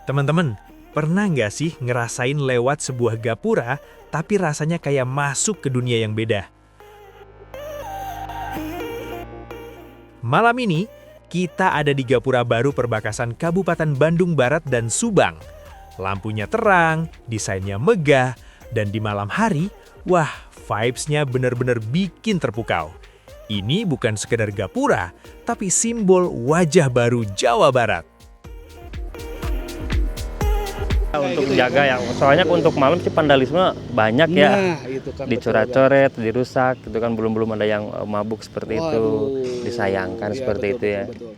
Teman-teman, pernah nggak sih ngerasain lewat sebuah gapura, tapi rasanya kayak masuk ke dunia yang beda? Malam ini, kita ada di gapura baru perbatasan Kabupaten Bandung Barat dan Subang. Lampunya terang, desainnya megah, dan di malam hari, wah, vibes-nya bener-bener bikin terpukau. Ini bukan sekedar gapura, tapi simbol wajah baru Jawa Barat. Untuk jaga ya, soalnya untuk malam sih vandalisme banyak ya. Nah, itu kan Dicoret-coret, dirusak, itu kan belum ada yang mabuk seperti itu. Waduh. Disayangkan Iya, seperti betul, itu ya. betul.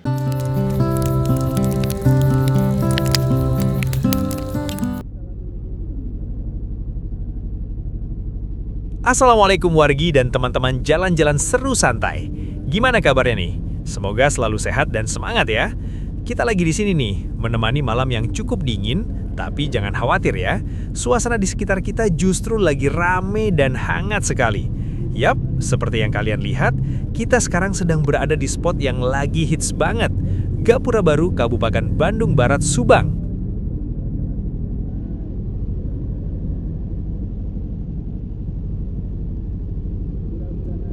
Assalamualaikum wargi dan teman-teman jalan-jalan seru santai. Gimana kabarnya nih? Semoga selalu sehat dan semangat ya. Kita lagi di sini nih, menemani malam yang cukup dingin, tapi jangan khawatir ya. Suasana di sekitar kita justru lagi rame dan hangat sekali. Yap, seperti yang kalian lihat, kita sekarang sedang berada di spot yang lagi hits banget. Gapura Baru Kabupaten Bandung Barat, Subang.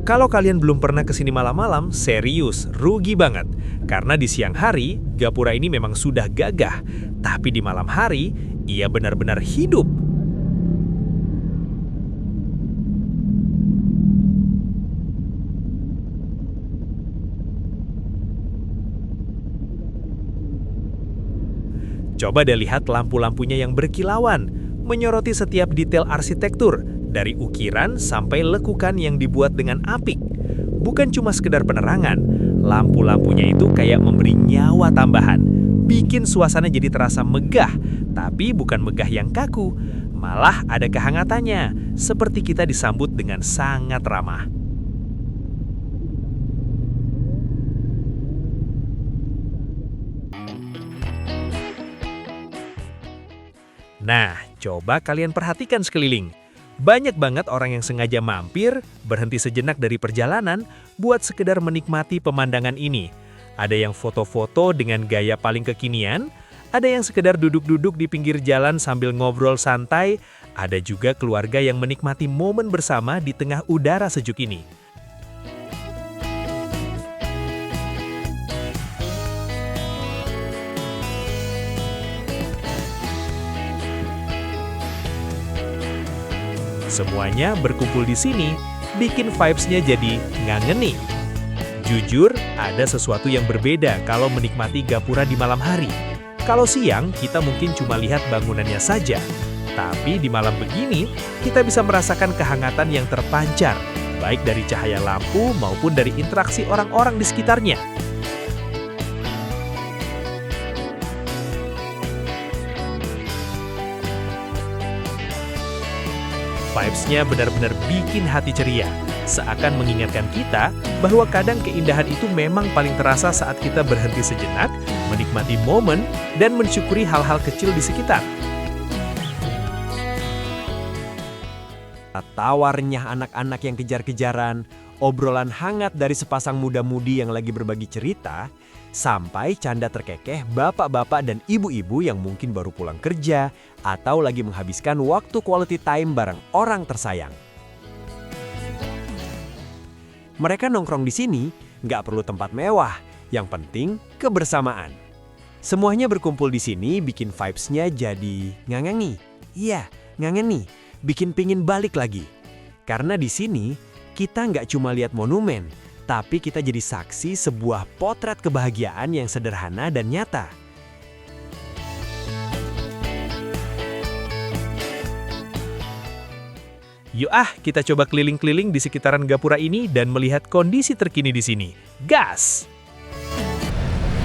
Kalau kalian belum pernah kesini malam-malam, serius, rugi banget. Karena di siang hari, gapura ini memang sudah gagah. Tapi di malam hari, ia benar-benar hidup. Coba deh lihat lampu-lampunya yang berkilauan, menyoroti setiap detail arsitektur, dari ukiran sampai lekukan yang dibuat dengan apik. Bukan cuma sekedar penerangan, lampu-lampunya itu kayak memberi nyawa tambahan. Bikin suasana jadi terasa megah, tapi bukan megah yang kaku. Malah ada kehangatannya, seperti kita disambut dengan sangat ramah. Nah, coba kalian perhatikan sekeliling. Banyak banget orang yang sengaja mampir, berhenti sejenak dari perjalanan, buat sekedar menikmati pemandangan ini. Ada yang foto-foto dengan gaya paling kekinian, ada yang sekedar duduk-duduk di pinggir jalan sambil ngobrol santai, ada juga keluarga yang menikmati momen bersama di tengah udara sejuk ini. Semuanya berkumpul di sini, bikin vibes-nya jadi ngangeni. Jujur, ada sesuatu yang berbeda kalau menikmati gapura di malam hari. Kalau siang, kita mungkin cuma lihat bangunannya saja. Tapi di malam begini, kita bisa merasakan kehangatan yang terpancar, baik dari cahaya lampu maupun dari interaksi orang-orang di sekitarnya. Vibes-nya benar-benar bikin hati ceria, seakan mengingatkan kita bahwa kadang keindahan itu memang paling terasa saat kita berhenti sejenak, menikmati momen, dan mensyukuri hal-hal kecil di sekitar. Tawarnya anak-anak yang kejar-kejaran, obrolan hangat dari sepasang muda-mudi yang lagi berbagi cerita, sampai canda terkekeh bapak-bapak dan ibu-ibu yang mungkin baru pulang kerja atau lagi menghabiskan waktu quality time bareng orang tersayang. Mereka nongkrong di sini nggak perlu tempat mewah, yang penting kebersamaan. Semuanya berkumpul di sini bikin vibes-nya jadi ngangeni. Iya, ngangeni, bikin pingin balik lagi. Karena di sini kita nggak cuma lihat monumen, tapi kita jadi saksi sebuah potret kebahagiaan yang sederhana dan nyata. Yuk kita coba keliling-keliling di sekitaran gapura ini dan melihat kondisi terkini di sini. Gas!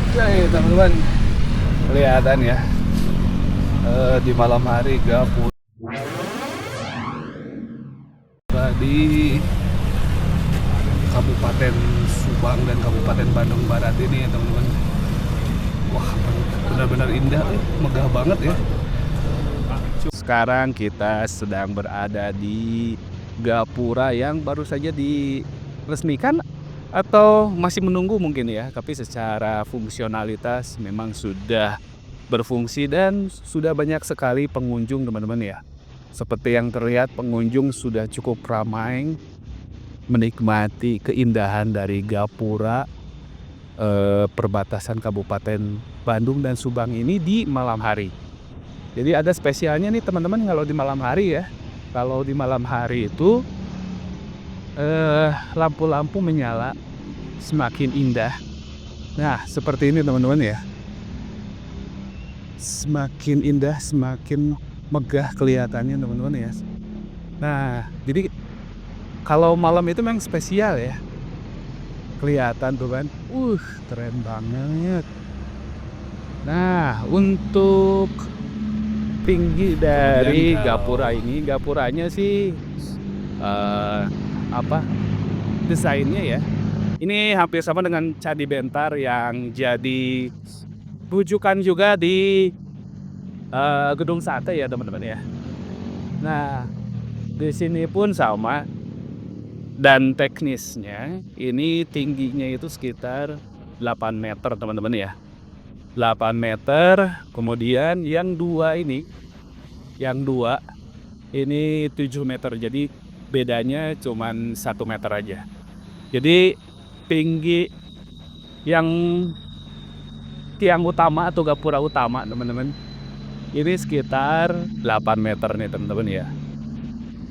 Oke, teman-teman, kelihatan ya di malam hari gapura di Kabupaten Subang dan Kabupaten Bandung Barat ini ya teman-teman. Wah, benar-benar indah, megah banget ya. Sekarang kita sedang berada di gapura yang baru saja diresmikan atau masih menunggu mungkin ya, tapi secara fungsionalitas memang sudah berfungsi dan sudah banyak sekali pengunjung teman-teman ya. Seperti yang terlihat pengunjung sudah cukup ramai menikmati keindahan dari gapura perbatasan Kabupaten Bandung dan Subang ini di malam hari. Jadi ada spesialnya nih teman-teman kalau di malam hari ya. Kalau di malam hari itu lampu-lampu menyala semakin indah. Nah, seperti ini teman-teman ya. Semakin indah, semakin megah kelihatannya teman-teman ya. Nah, jadi kalau malam itu memang spesial ya. Kelihatan tuh kan. Keren banget. Nah, untuk tinggi dari gapura ini, gapuranya sih desainnya ya. Ini hampir sama dengan Candi Bentar yang jadi rujukan juga di gedung sate ya teman-teman ya. Nah, di sini pun sama. Dan teknisnya ini tingginya itu sekitar 8 meter teman-teman ya. 8 meter, kemudian yang dua ini 7 meter. Jadi bedanya cuman 1 meter aja. Jadi tinggi yang tiang utama atau gapura utama teman-teman ini sekitar 8 meter nih teman-teman ya.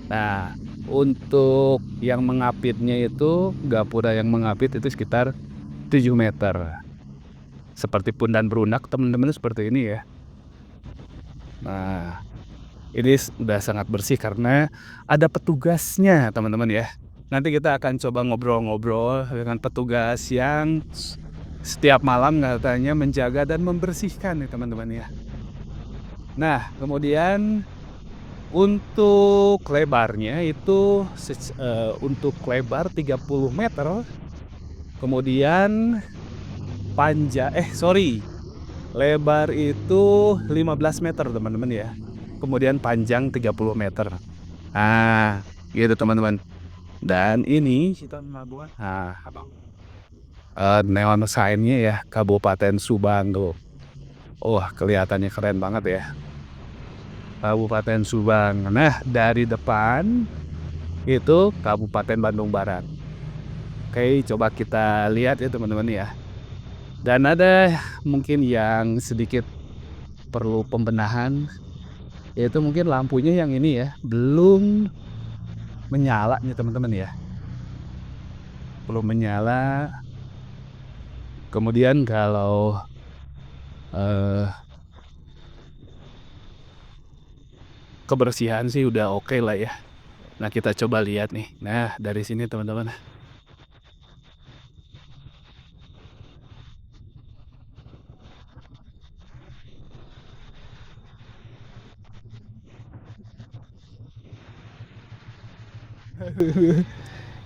Nah, untuk yang mengapitnya itu gapura yang mengapit itu sekitar 7 meter. Seperti pundan berunak teman-teman seperti ini ya. Nah, ini sudah sangat bersih karena ada petugasnya teman-teman ya. Nanti kita akan coba ngobrol-ngobrol dengan petugas yang setiap malam katanya menjaga dan membersihkan nih teman-teman ya. Nah, kemudian untuk lebarnya itu untuk lebar 30 meter. Kemudian lebar itu 15 meter teman-teman ya. Kemudian panjang 30 meter. Nah, gitu teman-teman. Dan ini neon sign-nya ya Kabupaten Subang tuh. Kelihatannya keren banget ya. Kabupaten Subang. Nah, dari depan itu Kabupaten Bandung Barat. Oke, coba kita lihat ya teman-teman ya. Dan ada mungkin yang sedikit perlu pembenahan, yaitu mungkin lampunya yang ini ya belum menyala nih teman-teman ya. Belum menyala. Kemudian kalau kebersihan sih udah oke lah ya. Nah, kita coba lihat nih. Nah, dari sini teman-teman.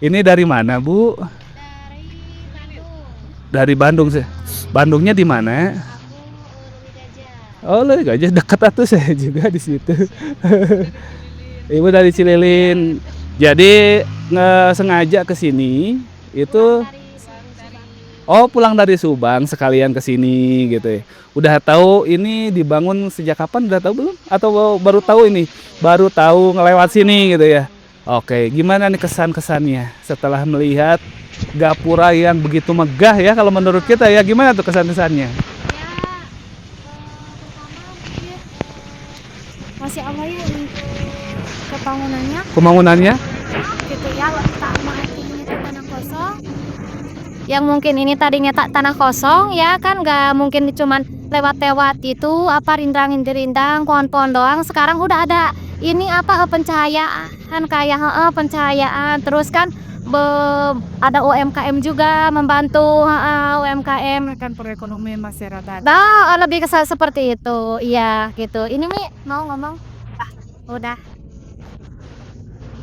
Ini dari mana, Bu? Dari Bandung. Dari Bandung sih. Bandungnya di mana? Aku Luri Gajah. Gajah dekat atuh saya juga di situ. Ibu dari Cililin. Jadi sengaja ke sini itu pulang dari Subang sekalian ke sini gitu ya. Udah tahu ini dibangun sejak kapan? Udah tahu belum? Atau baru tahu ini? Baru tahu ngelewat sini gitu ya. Oke, gimana nih kesan-kesannya setelah melihat gapura yang begitu megah ya kalau menurut kita ya? Gimana tuh kesan-kesannya? Pertama mungkin masih awal ya untuk kebangunannya Pembangunannya? gitu ya, letak ini tanah kosong. Yang mungkin ini tadinya tanah kosong ya kan, nggak mungkin cuman lewat-lewat itu rindang-rindang pohon-pohon doang. Sekarang udah ada ini pencahayaan kayak pencahayaan, terus kan ada UMKM juga membantu UMKM kan perekonomian masyarakat. lebih ke seperti itu iya gitu. Ini Mi mau ngomong udah.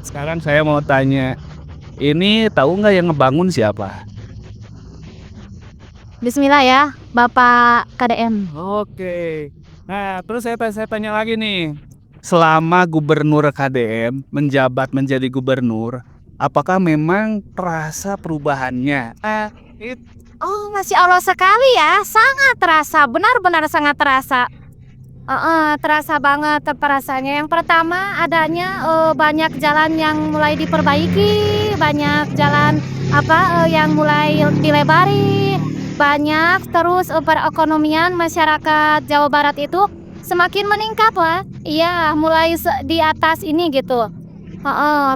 Sekarang saya mau tanya, ini tahu nggak yang ngebangun siapa? Bismillah ya Bapak KDM. Oke. Nah, terus saya tanya lagi nih. Selama Gubernur KDM menjabat menjadi gubernur, apakah memang terasa perubahannya? Oh, Masya Allah sekali ya, sangat terasa, benar-benar sangat terasa. Terasa banget rasanya. Yang pertama adanya banyak jalan yang mulai diperbaiki, banyak jalan yang mulai dilebari, banyak terus perekonomian masyarakat Jawa Barat itu semakin meningkat lah. Iya, mulai di atas ini gitu.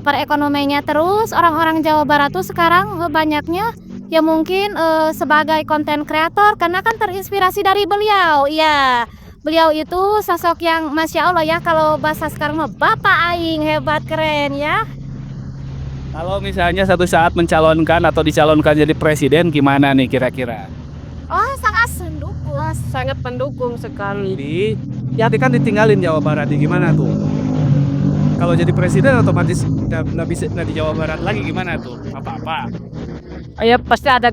Perekonomiannya terus orang-orang Jawa Barat tuh sekarang banyaknya ya mungkin sebagai konten kreator karena kan terinspirasi dari beliau. Iya. Beliau itu sosok yang Masya Allah ya, kalau bahasa sekarang mah Bapak Aing, hebat, keren ya. Kalau misalnya satu saat mencalonkan atau dicalonkan jadi presiden, gimana nih kira-kira? Oh, sangat mendukung. Sangat pendukung sekali. Ya kan ditinggalin Jawa Barat, gimana tuh? Kalau jadi presiden otomatis nggak bisa di Jawa Barat lagi, gimana tuh? Apa-apa? Ya pasti ada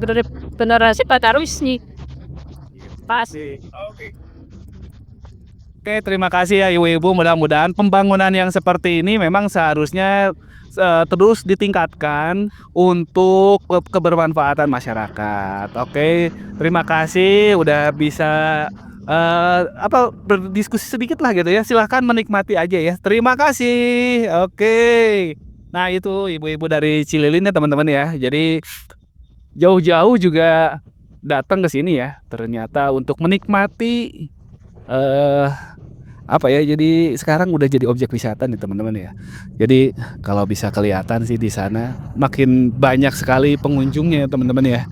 generasi penerus nih. Pasti. Oke, terima kasih ya ibu-ibu. Mudah-mudahan pembangunan yang seperti ini memang seharusnya terus ditingkatkan untuk kebermanfaatan masyarakat. Oke, terima kasih udah bisa berdiskusi sedikit lah gitu ya. Silahkan menikmati aja ya. Terima kasih. Oke. Nah itu ibu-ibu dari Cililin ya teman-teman ya. Jadi jauh-jauh juga datang ke sini ya. Ternyata untuk menikmati jadi sekarang udah jadi objek wisata nih teman-teman ya. Jadi kalau bisa kelihatan sih di sana makin banyak sekali pengunjungnya ya teman-teman ya.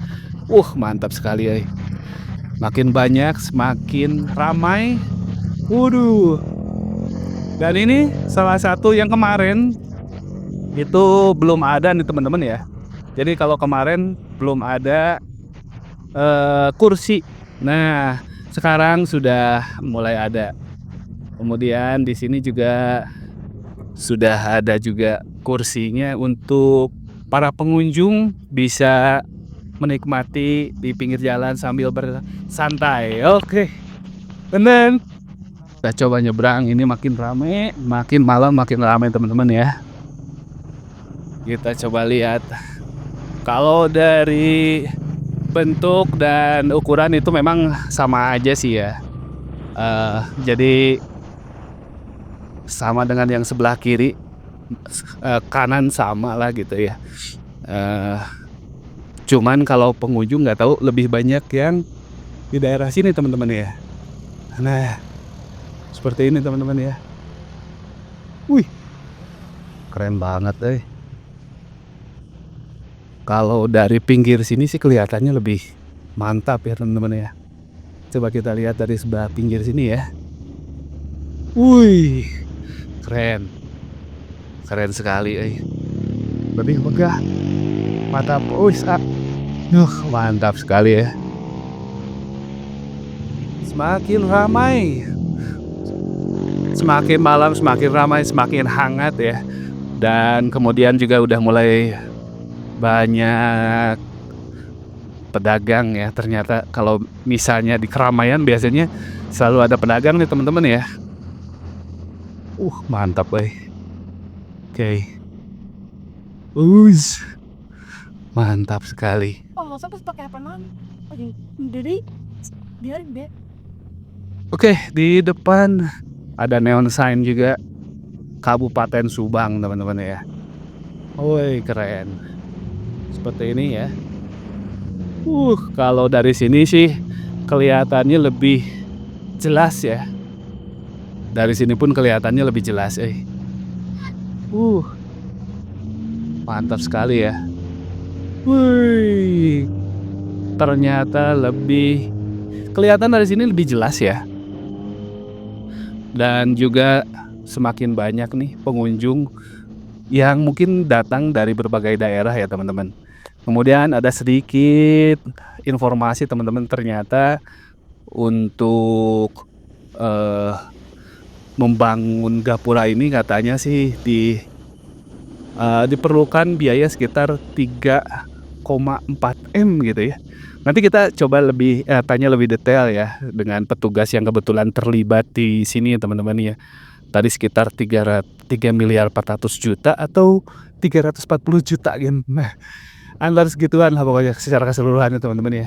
Mantap sekali ya. Makin banyak, semakin ramai. Waduh. Dan ini salah satu yang kemarin itu belum ada nih teman-teman ya. Jadi kalau kemarin belum ada kursi. Nah, sekarang sudah mulai ada. Kemudian di sini juga sudah ada juga kursinya untuk para pengunjung bisa menikmati di pinggir jalan sambil bersantai. Oke. Bener. Kita coba nyebrang, ini makin rame, makin malam makin rame teman-teman ya. Kita coba lihat. Kalau dari bentuk dan ukuran itu memang sama aja sih ya. Jadi sama dengan yang sebelah kiri, kanan sama lah gitu ya. Cuman kalau pengunjung nggak tahu lebih banyak yang di daerah sini teman-teman ya. Nah, seperti ini teman-teman ya. Wih, keren banget. Kalau dari pinggir sini sih kelihatannya lebih mantap ya teman-teman ya. Coba kita lihat dari sebelah pinggir sini ya. Wih, keren sekali. Lebih megah, mantap. Mantap sekali ya. Semakin ramai, semakin malam semakin ramai, semakin hangat ya. Dan kemudian juga udah mulai banyak pedagang ya. Ternyata kalau misalnya di keramaian biasanya selalu ada pedagang nih teman-teman ya. Mantap Oke. Mantap sekali. Pakai apa man? Jadi biarin deh. Oke, di depan ada neon sign juga Kabupaten Subang teman-teman ya. Keren. Seperti ini ya. Kalau dari sini sih kelihatannya lebih jelas ya. Dari sini pun kelihatannya lebih jelas Mantap sekali ya. Ternyata lebih kelihatan dari sini lebih jelas ya. Dan juga semakin banyak nih pengunjung yang mungkin datang dari berbagai daerah ya teman-teman. Kemudian ada sedikit informasi teman-teman, ternyata untuk membangun gapura ini katanya sih diperlukan biaya sekitar 3,4 M gitu ya. Nanti kita coba tanya lebih detail ya dengan petugas yang kebetulan terlibat di sini teman-teman ya. Tadi sekitar 3 miliar 400 juta atau 340 juta gitu. Nah, Antara segituan lah pokoknya secara keseluruhan ya teman-teman ya.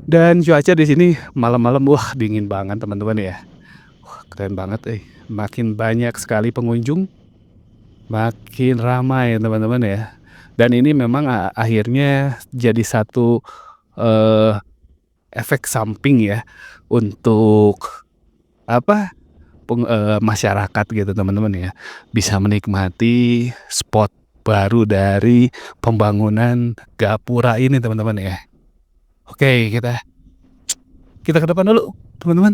Dan cuaca di sini malam-malam wah dingin banget teman-teman ya. Wah, keren banget. Makin banyak sekali pengunjung, makin ramai teman-teman ya. Dan ini memang akhirnya jadi satu efek samping ya untuk apa masyarakat gitu teman-teman ya, bisa menikmati spot baru dari pembangunan gapura ini teman-teman ya. Oke, kita ke depan dulu teman-teman.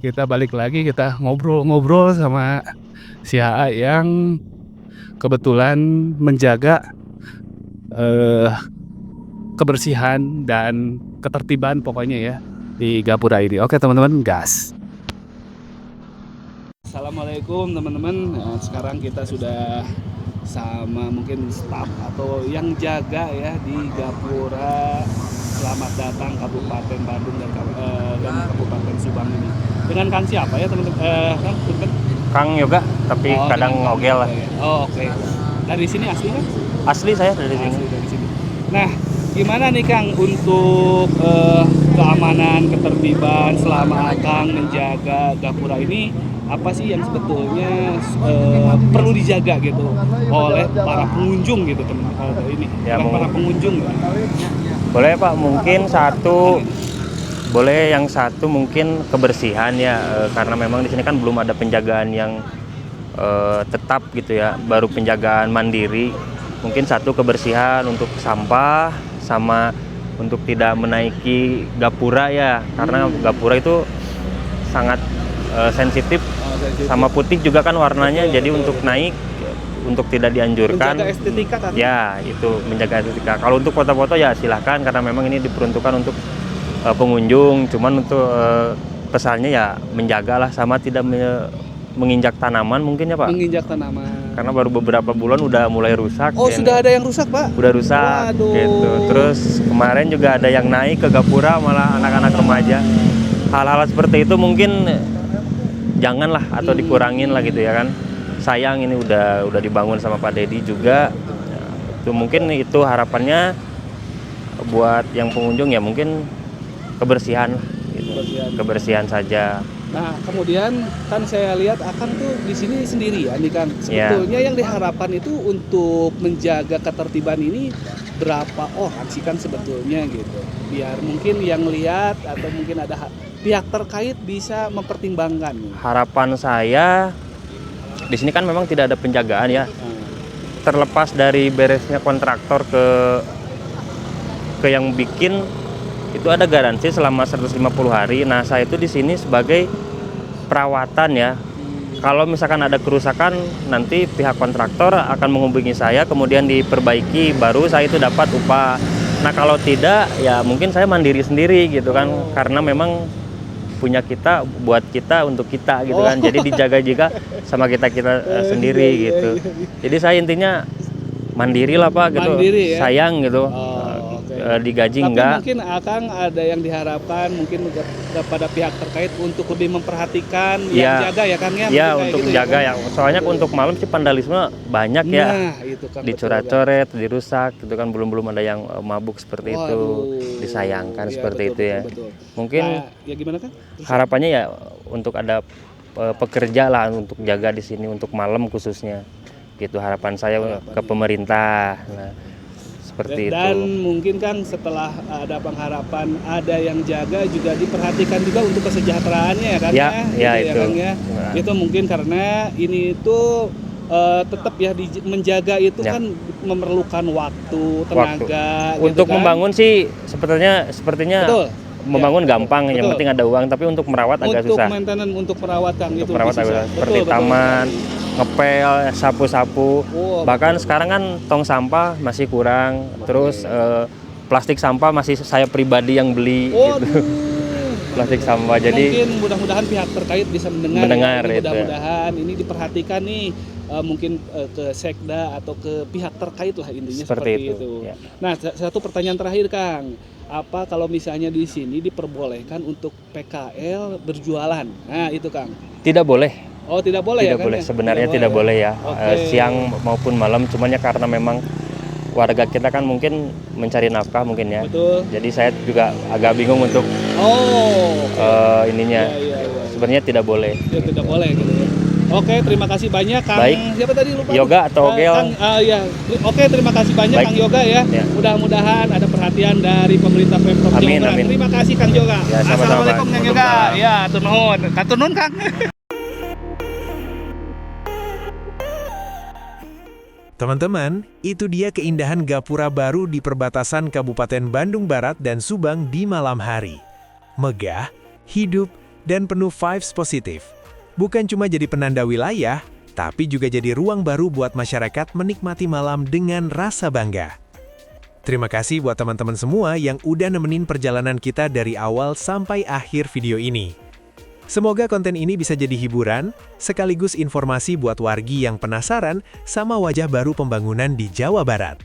Kita balik lagi, kita ngobrol-ngobrol sama si AA yang kebetulan menjaga kebersihan dan ketertiban pokoknya ya di gapura ini. Oke teman-teman, gas. Assalamualaikum teman-teman. Nah, sekarang kita sudah sama mungkin staf atau yang jaga ya di gapura. Selamat datang Kabupaten Bandung dan Kabupaten Subang ini. Dengan Kang siapa ya teman-teman? Kang Yoga, tapi kadang dengan Kang ngogel lah. Yoga ya. Oh, oke. Dari sini asli kan? Asli saya dari sini. Asli dari sini. Nah, gimana nih Kang untuk keamanan, ketertiban selama Kang menjaga gapura ini? Apa sih yang sebetulnya perlu dijaga gitu oleh para pengunjung gitu teman-teman ini? Ya, para pengunjung. Boleh Pak, mungkin yang satu mungkin kebersihan ya, karena memang di sini kan belum ada penjagaan yang tetap gitu ya, baru penjagaan mandiri. Mungkin satu kebersihan untuk sampah sama untuk tidak menaiki gapura ya, karena gapura itu sangat sensitif sama putih juga kan warnanya, jadi untuk naik untuk tidak dianjurkan. Menjaga estetika kan? Ya, itu menjaga estetika. Kalau untuk foto-foto ya silahkan, karena memang ini diperuntukkan untuk pengunjung. Cuman untuk pesannya ya menjagalah sama tidak menginjak tanaman mungkin ya Pak. Menginjak tanaman. Karena baru beberapa bulan udah mulai rusak. Oh, sudah ada yang rusak Pak? Udah rusak. Waduh. Gitu. Terus kemarin juga ada yang naik ke gapura, malah anak-anak remaja. Hal-hal seperti itu mungkin janganlah atau dikurangin lah gitu ya kan. Sayang ini udah dibangun sama Pak Dedi juga. Itu mungkin itu harapannya buat yang pengunjung ya, mungkin kebersihan gitu. Kebersihan saja. Nah, kemudian kan saya lihat akan tuh di sini sendirian nih Kang. Sebetulnya yang diharapkan itu untuk menjaga ketertiban ini berapa orang sih Kang sebetulnya gitu. Biar mungkin yang lihat atau mungkin ada pihak terkait bisa mempertimbangkan. Harapan saya di sini kan memang tidak ada penjagaan ya. Terlepas dari beresnya kontraktor ke yang bikin, itu ada garansi selama 150 hari. Nah, saya itu di sini sebagai perawatan ya. Kalau misalkan ada kerusakan, nanti pihak kontraktor akan menghubungi saya, kemudian diperbaiki, baru saya itu dapat upah. Nah, kalau tidak, ya mungkin saya mandiri sendiri gitu kan, karena memang punya kita buat kita untuk kita gitu kan. Jadi dijaga juga sama kita sendiri gitu. Jadi saya intinya mandiri lah Pak gitu. Mandiri, ya? Sayang gitu. Digaji tapi enggak. Mungkin Akang ada yang diharapkan mungkin kepada pihak terkait untuk lebih memperhatikan yang jaga ya Kang ya. Iya, untuk gitu jaga ya. Soalnya untuk malam sih vandalisme banyak ya. Nah, itu kan dicoret-coret, dirusak gitu kan, belum ada yang mabuk seperti itu. Disayangkan iya, seperti betul, itu ya. Betul. Mungkin ya gimana Kang? harapannya ya untuk ada pekerja lah untuk jaga di sini untuk malam khususnya. Gitu harapan saya ke pemerintah. Nah, seperti dan itu. mungkin Kang setelah ada pengharapan ada yang jaga juga diperhatikan juga untuk kesejahteraannya ya kan ya? Ya, gitu itu. Ya, Kang, ya? Nah. Itu mungkin karena ini itu tetap ya menjaga itu ya. Kan memerlukan waktu, tenaga. Untuk gitu kan? membangun sih sepertinya Betul. membangun gampang, Betul. yang penting ada uang, tapi untuk merawat agak susah. Untuk maintenance, untuk perawat Kang Untuk itu merawat agak susah. Seperti betul. taman, ngepel, sapu-sapu. Bahkan betul. sekarang kan tong sampah masih kurang. Terus plastik sampah masih saya pribadi yang beli gitu. Plastik sampah. Jadi mungkin mudah-mudahan pihak terkait bisa mendengar ya. itu. Mudah-mudahan ini diperhatikan nih mungkin ke Sekda atau ke pihak terkait lah intinya seperti itu. Ya. Nah, satu pertanyaan terakhir Kang. Apa kalau misalnya di sini diperbolehkan untuk PKL berjualan? Nah, itu Kang. Tidak boleh. Oh, tidak boleh tidak ya Kang? boleh. Sebenarnya tidak boleh ya. Oke. Siang maupun malam, cuman ya karena memang warga kita kan mungkin mencari nafkah mungkin ya. Betul. Jadi saya juga agak bingung untuk Oh, ininya. Iya. Sebenarnya tidak boleh. Ya, tidak boleh gitu ya. Oke, terima kasih banyak Kang. Baik. Siapa tadi lupa? Yoga atau Gel? Iya. Oke, terima kasih banyak Baik. Kang Yoga ya. Ya. Mudah-mudahan ada perhatian dari pemerintah Pemprov Jawa Amin, Barat. amin. Terima kasih Kang Yoga. Ya, sama-sama, Assalamualaikum Pak. Kang Yoga. Ya, atur nuhun. Atur nuhun Kang. Teman-teman, itu dia keindahan gapura baru di perbatasan Kabupaten Bandung Barat dan Subang di malam hari. Megah, hidup, dan penuh vibes positif. Bukan cuma jadi penanda wilayah, tapi juga jadi ruang baru buat masyarakat menikmati malam dengan rasa bangga. Terima kasih buat teman-teman semua yang udah nemenin perjalanan kita dari awal sampai akhir video ini. Semoga konten ini bisa jadi hiburan, sekaligus informasi buat wargi yang penasaran sama wajah baru pembangunan di Jawa Barat.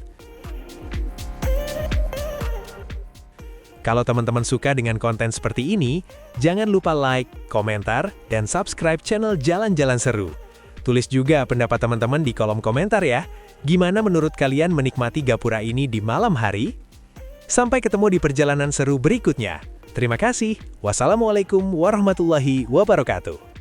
Kalau teman-teman suka dengan konten seperti ini, jangan lupa like, komentar, dan subscribe channel Jalan-Jalan Seru. Tulis juga pendapat teman-teman di kolom komentar ya. Gimana menurut kalian menikmati gapura ini di malam hari? Sampai ketemu di perjalanan seru berikutnya. Terima kasih. Wassalamualaikum warahmatullahi wabarakatuh.